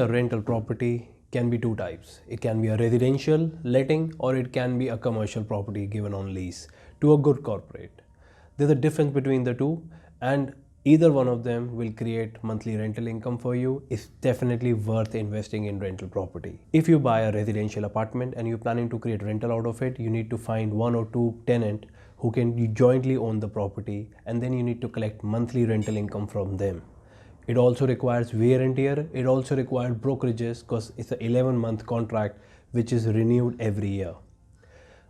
a rental property can be two types. It can be a residential letting or it can be a commercial property given on lease to a good corporate. There's a difference between the two, and either one of them will create monthly rental income for you. It's definitely worth investing in rental property. If you buy a residential apartment and you're planning to create rental out of it, you need to find one or two tenants who can jointly own the property, and then you need to collect monthly rental income from them. It also requires wear and tear. It also requires brokerages because it's an 11-month contract which is renewed every year.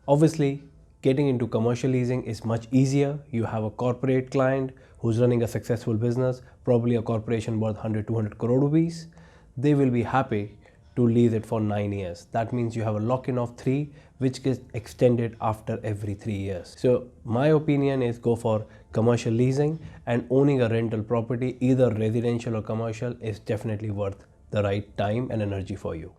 Obviously, getting into commercial leasing is much easier. You have a corporate client who's running a successful business, probably a corporation worth 100-200 crore rupees. They will be happy to lease it for 9 years. That means you have a lock-in of 3, which gets extended after every 3 years. So my opinion is go for commercial leasing, and owning a rental property, either residential or commercial, is definitely worth the right time and energy for you.